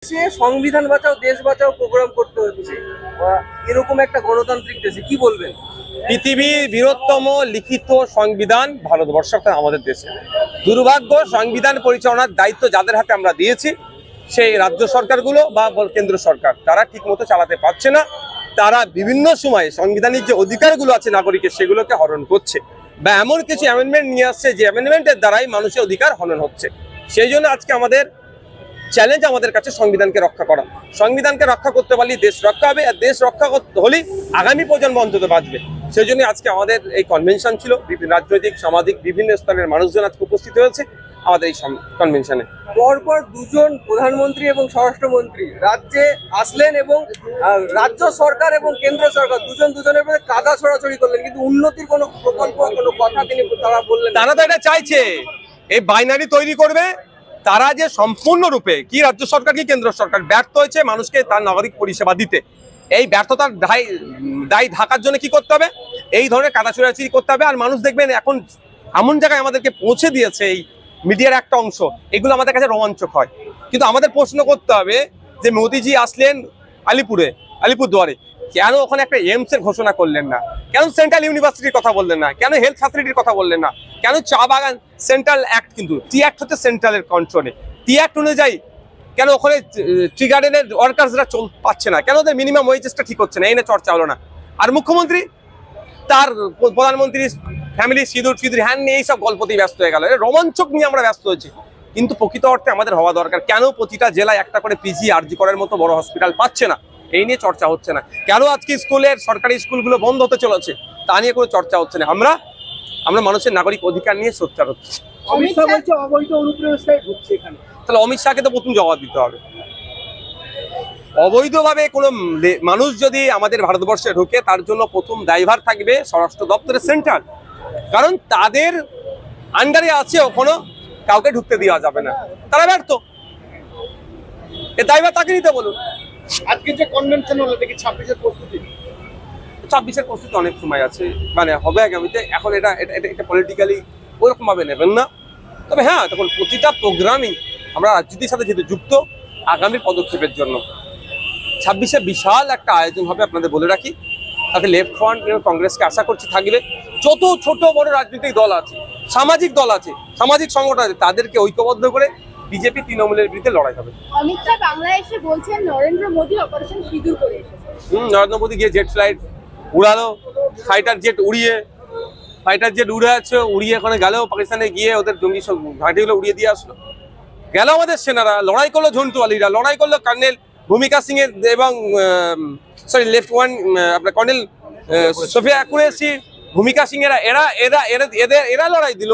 সে সংবিধান বাঁচাও দেশ বাঁচাও প্রোগ্রাম করতে হচ্ছে এরকম একটা গণতান্ত্রিক দেশে কি বলবেন? পৃথিবীর বৃহত্তম লিখিত সংবিধান ভারতবর্ষ আমাদের দেশে। দুর্ভাগ্য, সংবিধান পরিচালনার দায়িত্ব যাদের হাতে আমরা দিয়েছি, সেই রাজ্য সরকারগুলো বা কেন্দ্র সরকার, তারা ঠিকমতো চালাতে পারছে না। তারা বিভিন্ন সময়ে সাংবিধানিক যে অধিকারগুলো আছে নাগরিকের, সেগুলোকে হরণ করছে বা এমন কিছু অ্যামেন্ডমেন্ট নিয়ে আসছে যে অ্যামেন্ডমেন্টের দ্বারাই মানুষের অধিকার হরণ হচ্ছে। সেই জন্য আজকে আমাদের চ্যালেঞ্জ আমাদের কাছে সংবিধানকে রক্ষা করা। সংবিধানকে রক্ষা করতে পারলে দেশ রক্ষা হবে, আর দেশ রক্ষা করতে হলেই আগামী প্রজন্ম অন্তত বাঁচবে। সেই জন্য আজকে আমাদের এই কনভেনশন ছিল। বিভিন্ন রাজনৈতিক সামাজিক বিভিন্ন স্তরের মানুষজন আজকে উপস্থিত হয়েছে আমাদের এই কনভেনশনে। পরপর দুজন প্রধানমন্ত্রী এবং স্বরাষ্ট্রমন্ত্রী রাজ্যে আসলেন এবং রাজ্য সরকার এবং কেন্দ্র সরকার দুজনের মধ্যে কাদা ছড়াছড়ি করলেন, কিন্তু উন্নতির কোনো প্রকল্প কোনো কথা তারা বললেন। তারা তো এটা চাইছে, এই বাইনারি তৈরি করবে। তারা যে সম্পূর্ণরূপে কি রাজ্য সরকার কি কেন্দ্র সরকার ব্যর্থ হয়েছে মানুষকে তার নাগরিক পরিষেবা দিতে, এই ব্যর্থতার দায় ঢাকার জন্য কি করতে হবে? এই ধরনের কাদা ছড়াছড়ি করতে হবে। আর মানুষ দেখবেন এখন এমন জায়গায় আমাদেরকে পৌঁছে দিয়েছে এই মিডিয়ার একটা অংশ, এগুলো আমাদের কাছে রোমাঞ্চক হয়। কিন্তু আমাদের প্রশ্ন করতে হবে যে মোদিজি আসলেন আলিপুরদুয়ারে, কেন ওখানে একটা এইমস এর ঘোষণা করলেন না? কেন সেন্ট্রাল ইউনিভার্সিটির কথা বললেন না? কেন হেলথ ফ্যাসিলিটির কথা বললেন না? কেন চা বাগান সেন্ট্রাল অ্যাক্ট, কিন্তু টি অ্যাক্ট হচ্ছে সেন্ট্রালের কন্ট্রোলে, টি অ্যাক্ট অনুযায়ী কেন ওখানে টি গার্ডেনের ওয়ার্কার্সরা পাচ্ছে না? কেন ওদের মিনিমাম ওয়েজেসটা ঠিক হচ্ছে না? এই নিয়ে চর্চা হলো না। আর মুখ্যমন্ত্রী তার প্রধানমন্ত্রীর ফ্যামিলি সিঁদুর হ্যান নিয়ে এইসব গল্পতেই ব্যস্ত হয়ে গেল। রোমাঞ্চক নিয়ে আমরা ব্যস্ত হয়েছি, কিন্তু প্রকৃত অর্থে আমাদের হওয়া দরকার। কেন প্রতিটা জেলায় একটা করে পিজি আরজি করার মতো বড় হসপিটাল পাচ্ছে না? এই নিয়ে চর্চা হচ্ছে না। কেন আজকে স্কুলের সরকারি স্কুলগুলো বন্ধ হতে চলেছে? তা নিয়ে কোনো চর্চা হচ্ছে না। আমরা মানুষের নাগরিক অধিকার নিয়ে সোচ্চার হচ্ছে। অমিত শাহ বলছে অবৈধ অনুপ্রবেশকারী ঢুকছে এখানে, তাহলে অমিত শাহকে তো প্রথম জবাব দিতে হবে। অবৈধভাবে কোনো মানুষ যদি আমাদের ভারতবর্ষে ঢোকে, তার জন্য প্রথম দায়ভার থাকবে স্বরাষ্ট্র দপ্তরের সেন্টার, কারণ তাদের আন্ডারে আছে, ওখানে কাউকে ঢুকতে দেওয়া যাবে না। তারা ব্যর্থ, এর দায়ভার তাকে নিতে বলুন। আজকে যে কনভেনশন হলো দেখি 26-এর প্রস্তুতি, 26-এর প্রস্তুতি অনেক সময় আছে, মানে হবে আগামীতে। এখন এটা পলিটিক্যালি ওরকম ভাবে নেবেন না। তবে হ্যাঁ, তখন প্রতিটা প্রোগ্রামই আমরা রাজনীতির সাথে যেহেতু যুক্ত, আগামীর পদক্ষেপের জন্য 26-এ বিশাল একটা আয়োজন হবে আপনাদের বলে রাখি। তাতে লেফট ফ্রন্ট এবং কংগ্রেসকে আশা করছি থাকবে। যত ছোট বড় রাজনৈতিক দল আছে, সামাজিক দল আছে, সামাজিক সংগঠন আছে, তাদেরকে ঐক্যবদ্ধ করে বিজেপি তৃণমূলের বিরুদ্ধে লড়াই হবে। অমিত শাহ বাংলায় এসে বলছেন নরেন্দ্র মোদী অপারেশন সিঁদুর করে এসেছে। নরেন্দ্র মোদী গিয়ে জেট ফ্লাইট উড়ালো, ফাইটার জেট উড়ে আছে, উড়িয়ে ওখানে গেলেও পাকিস্তানে গিয়ে ওদের জঙ্গি সব ঘাঁটিগুলো উড়িয়ে দিয়ে আসলো। গেল আমাদের সেনারা, লড়াই করলো ঝন্টু আলীরা, লড়াই করলো কর্নেল ভূমিকা সিং এর এবং লেফট ওয়ান আপনার কর্নেল সোফিয়া কুরেশি, ভূমিকা সিং এরা লড়াই দিল।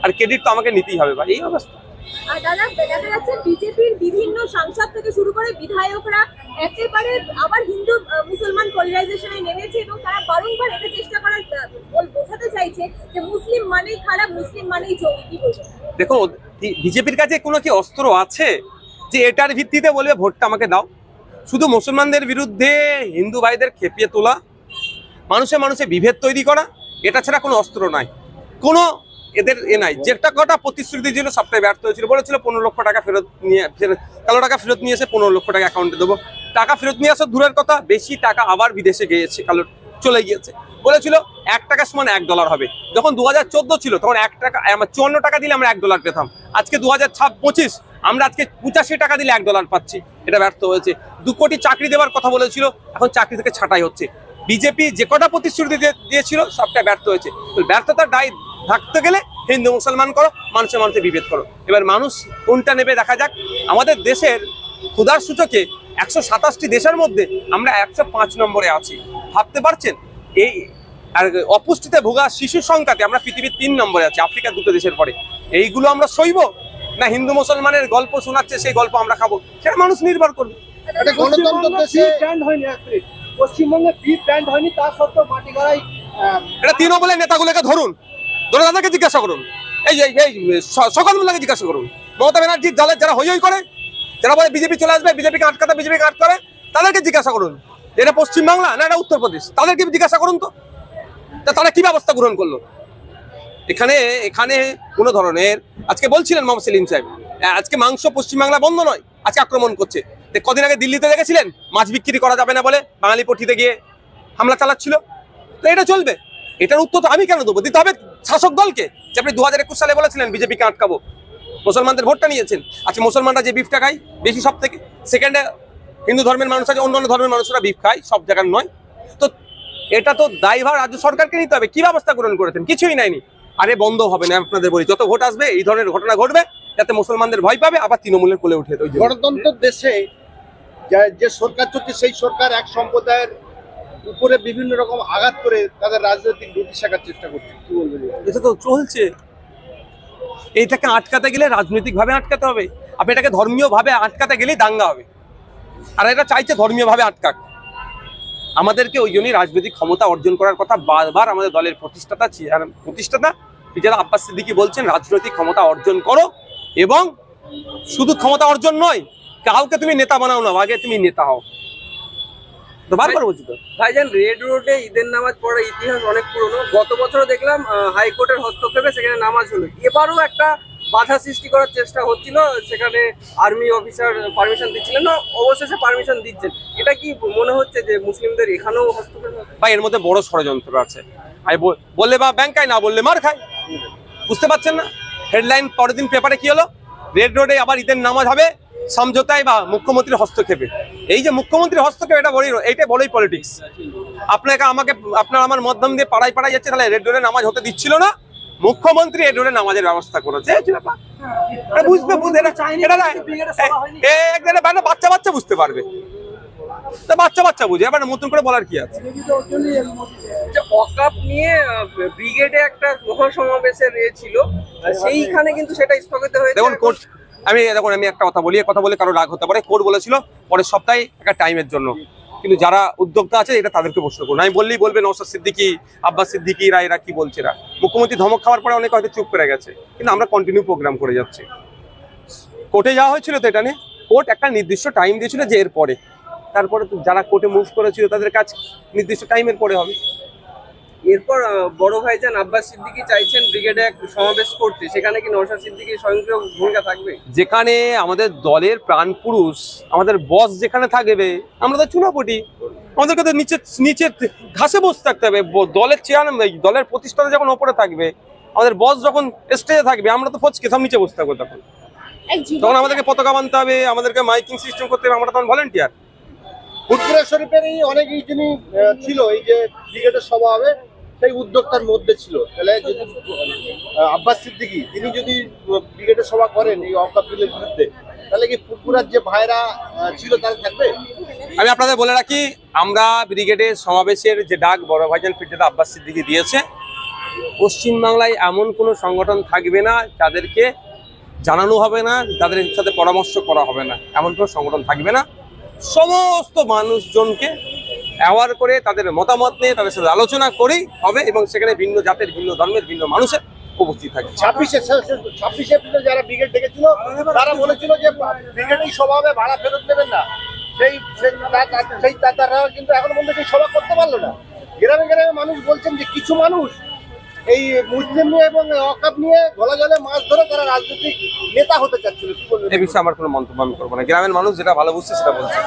আর ক্রেডিট তো আমাকে নিতেই হবে ভাই, এই অবস্থা। আর দাদা, দেখা যাচ্ছে বিজেপির বিভিন্ন সাংসদ থেকে শুরু করে বিধায়করা একেবারে আবার হিন্দু মুসলমান পোলারাইজেশনে নেমেছে এবং তারা বারংবার এটা চেষ্টা করার বোঝাতে চাইছে যে মুসলিম মানেই খারাপ, মুসলিম মানেই জঙ্গি। কি বলছেন? দেখো, বিজেপির কাছে কোনো কি অস্ত্র আছে যে এটার ভিত্তিতে বলবে ভোটটা আমাকে দাও? শুধু মুসলমানদের বিরুদ্ধে হিন্দু ভাইদের খেপিয়ে তোলা, মানুষে বিভেদ তৈরি করা, এটা ছাড়া কোনো অস্ত্র নাই, কোনো এদের নাই। যেটা কটা প্রতিশ্রুতি ছিল সবটাই ব্যর্থ হয়েছিল। বলেছিল 15 লক্ষ টাকা কালো টাকা ফেরত নিয়ে এসে 15 লক্ষ টাকা অ্যাকাউন্টে দেবো। টাকা ফেরত নিয়ে আসা দূরের কথা, বেশি টাকা আবার বিদেশে গিয়েছে, কালো চলে গিয়েছে। বলেছিল $1 সমান $1 হবে। যখন 2014 ছিল তখন 1 টাকা 54 টাকা দিলে আমরা $1 পেতাম। আজকে 2025 আমরা আজকে 85 টাকা দিলে $1 পাচ্ছি। এটা ব্যর্থ হয়েছে। 2 কোটি চাকরি দেওয়ার কথা বলেছিল, এখন চাকরি থেকে ছাঁটাই হচ্ছে। বিজেপি যে কটা প্রতিশ্রুতি দিয়েছিল সবটা ব্যর্থ হয়েছে। ব্যর্থতার দায় থাকতে গেলে হিন্দু মুসলমান করো, মানুষে বিভেদ করো। এবার মানুষ কোনটা নেবে দেখা যাক। আমাদের দেশের ক্ষুধার সূচকে 127টি দেশের মধ্যে আমরা 105 নম্বরে আছি, ভাবতে পারছেন? এই আর অপুষ্টিতে ভোগা শিশুর সংখ্যাতে আমরা পৃথিবীর 3 নম্বরে আছি, আফ্রিকার 2টো দেশের পরে। এইগুলো আমরা সইব না হিন্দু মুসলমানের গল্প শোনাচ্ছে সেই গল্প আমরা খাবো? সেটা মানুষ নির্ভর করবে। পশ্চিমবঙ্গে বিপ ব্যান্ড হয়নি, তার সত্ত্বেও মাটি গড়াই। এটা তৃণমূলের নেতাগুলোকে ধরে তাদেরকে জিজ্ঞাসা করুন, এই সকল মোল্লাকে জিজ্ঞাসা করুন। মমতা ব্যানার্জির দলের যারা হই করে, যারা বলে বিজেপি চলে আসবে, বিজেপিকে আটকাবে, তাদেরকে জিজ্ঞাসা করুন এটা পশ্চিমবাংলা না এটা উত্তরপ্রদেশ। তাদেরকে জিজ্ঞাসা করুন তো তারা কি ব্যবস্থা গ্রহণ করলো। এখানে কোনো ধরনের, আজকে বলছিলেন মোহাম্মদ সেলিম সাহেব, আজকে মাংস পশ্চিমবাংলা বন্ধ নয়, আজকে আক্রমণ করছে। কদিন আগে দিল্লিতে দেখেছিলেন মাছ বিক্রি করা যাবে না বলে বাঙালি পট্টিতে গিয়ে হামলা চালাচ্ছিল। তো এটা চলবে, এটার উত্তর তো আমি কেন দেবো? দিতে হবে শাসক দলকে। যে আপনি 2021 সালে বলেছিলেন বিজেপিকে আটকাবো, মুসলমানদের ভোটটা নিয়েছেন। আচ্ছা, মুসলমানরা যে বিফটা খায় বেশি সব থেকে, সেকেন্ডে হিন্দু ধর্মের মানুষ আছে, অন্যান্য ধর্মের মানুষরা বিফ খায়, সব জায়গার নয়। তো এটা তো দায়ভার রাজ্য সরকারকে নিতে হবে। কি ব্যবস্থা গ্রহণ করেছেন? কিছুই নাইনি। আরে বন্ধ হবে না, আপনাদের বলি, যত ভোট আসবে এই ধরনের ঘটনা ঘটবে, যাতে মুসলমানদের ভয় পাবে, আবার তৃণমূলের কোলে উঠে। গণতন্ত্রের দেশে যে সরকার চলছে সেই সরকার এক সম্প্রদায়ের উপরে বিভিন্ন রকম আঘাত করে তাদের রাজনৈতিক রুটি শেখার চেষ্টা করছে, কি বলবেন? এটা তো চলছে। এইটাকে আটকাতে গেলে রাজনৈতিক ভাবে আটকাতে হবে। আপনি এটাকে ধর্মীয় ভাবে আটকাতে গেলেই দাঙ্গা হবে। আর এটা চাইছে ধর্মীয় ভাবে আটকাক। আমাদেরকে ওই জন্যই রাজনৈতিক ক্ষমতা অর্জন করার কথা বারবার আমাদের দলের প্রতিষ্ঠাতা ফিরহাদ আব্বাস সিদ্দিকী বলছেন, রাজনৈতিক ক্ষমতা অর্জন করো, এবং শুধু ক্ষমতা অর্জন নয়, কাউকে তুমি নেতা বানাও না, আগে তুমি নেতা হও। তো বারবার বলছি তো ভাইজান, রেড রোডে ঈদের নামাজ পড়ার ইতিহাস অনেক পুরনো। গত বছর দেখলাম হাইকোর্টের হস্তক্ষেপে সেখানে নামাজ হলো। এবারও একটা বাধা সৃষ্টি করার চেষ্টা হচ্ছিল, সেখানে আর্মি অফিসার পারমিশন দিচ্ছিলেন না, অবশেষে পারমিশন দিচ্ছেন। এটা কি মনে হচ্ছে যে মুসলিমদের এখানেও হস্তক্ষেপ হবে? ভাই, এর মধ্যে বড় ষড়যন্ত্র আছে। আমি বললে বা ব্যাংক খায়, না বললে মার খায়। বুঝতে পারছেন না? হেডলাইন পরের দিন পেপারে কি হলো? রেড রোডে আবার ঈদের নামাজ হবে সমঝোতায় বা মুখ্যমন্ত্রীর হস্তক্ষেপে। এই যে মুখ্যমন্ত্রীর হস্তক্ষেপ, এটা বড়ই পলিটিক্স। আপনার আমার মাধ্যম দিয়ে পাড়ায় পাড়ায় যাচ্ছে, তাহলে রেড রোডে নামাজ হতে দিচ্ছিল না, মুখ্যমন্ত্রী রেড রোডে নামাজের ব্যবস্থা করেছে। বাচ্চা বাচ্চা বুঝতে পারবে, বাচ্চা বাচ্চা বুঝে, এবার নতুন করে বলার কি আছে? ওয়াকআপ নিয়ে ব্রিগেডে একটা মহাসমাবেশের ছিল, সেইখানে কিন্তু সেটা স্থগিত হয়েছে। দেখুন কোর্ট, আমি একটা কথা বলি, কথা বলে কারো রাগ হতে পারে। কোর্ট বলেছিল পরের সপ্তাহে একটা টাইমের জন্য, কিন্তু যারা উদ্যোক্তা আছে এটা তাদেরকে প্রশ্ন করুন। আমি বললেই বলবে নওশাদ সিদ্দিকী, আব্বাস সিদ্দিকী, এরা কি বলছে? না, মুখ্যমন্ত্রী ধমক খাওয়ার পরে অনেকে হয়তো চুপ করে গেছে, কিন্তু আমরা কন্টিনিউ প্রোগ্রাম করে যাচ্ছি। কোর্টে যাওয়া হয়েছিল তো এটা নিয়ে, কোর্ট একটা নির্দিষ্ট টাইম দিয়েছিল যে এর পরে, তারপরে যারা কোর্টে মুভ করেছিল তাদের কাজ নির্দিষ্ট টাইমের পরে হবে। এরপর বড় ভাইজান আব্বাস সিদ্দিকী চাইছেন ব্রিগেডে এক সমাবেশ করতে, সেখানে কি নওশাদ সিদ্দিকীর স্বয়ংক্রিয় ভূমিকা থাকবে? যেখানে আমাদের দলের প্রাণ পুরুষ, আমাদের বস যেখানে থাকবে, আমরা তো চুনাপটি, আমাদেরকে তো নিচে ঘাসে বসে থাকতে হবে। দলের চেয়ার, দলের প্রতিষ্ঠাতা যখন ওপরে থাকবে, আমাদের বস যখন স্টেজে থাকবে, আমরা তো ফচকে সব নিচে বসে থাকবো। তখন আমাদেরকে পতাকা বানতে হবে, আমাদেরকে মাইকিং সিস্টেম করতে হবে, আমরা তখন ভলেন্টিয়ার। ফুরফুরা শরীফের অনেকেই যিনি ছিল, এই যে ব্রিগেডের সভা হবে সেই উদ্যোক্তার মধ্যে ছিল। তাহলে যদি আব্বাস সিদ্দিকী তিনি যদি ব্রিগেডের সভা করেন এই ওয়াকআপ বিলের বিরুদ্ধে, তাহলে কি ফুরফুরার যে ভাইরা ছিল তারা থাকবে? আমি আপনাদের বলে রাখি, আমরা ব্রিগেডের সমাবেশের যে ডাক বড় ভাইজান ফিরহাদ আব্বাস সিদ্দিকী দিয়েছে, পশ্চিমবাংলায় এমন কোনো সংগঠন থাকবে না যাদেরকে জানানো হবে না, যাদের সাথে পরামর্শ করা হবে না, এমন কোনো সংগঠন থাকবে না। সমস্ত মানুষজনকে অ্যাওয়ার করে তাদের মতামত নিয়ে তাদের সাথে আলোচনা করেই হবে, এবং সেখানে ভিন্ন জাতের, ভিন্ন ধর্মের, ভিন্ন মানুষের উপস্থিত থাকে। 26 এপ্রিলে যারা ব্রিগেড ডেকেছিল তারা বলেছিল যে ব্রিগেডেই সভা হবে, ভাড়া ফেরত দেবেন না। তারা কিন্তু এখন পর্যন্ত সেই সভা করতে পারলো না। গ্রামে গ্রামে মানুষ বলছেন যে কিছু মানুষ এই মুসলিম নিয়ে এবং ওয়াকআপ নিয়ে গলা জলে মাছ ধরে তারা রাজনৈতিক নেতা হতে চাচ্ছিল। কি বলবেন? এই বিষয়ে আমার কোনো মন্তব্য আমি করবো না। গ্রামের মানুষ যেটা ভালো বুঝছে সেটা বলছে।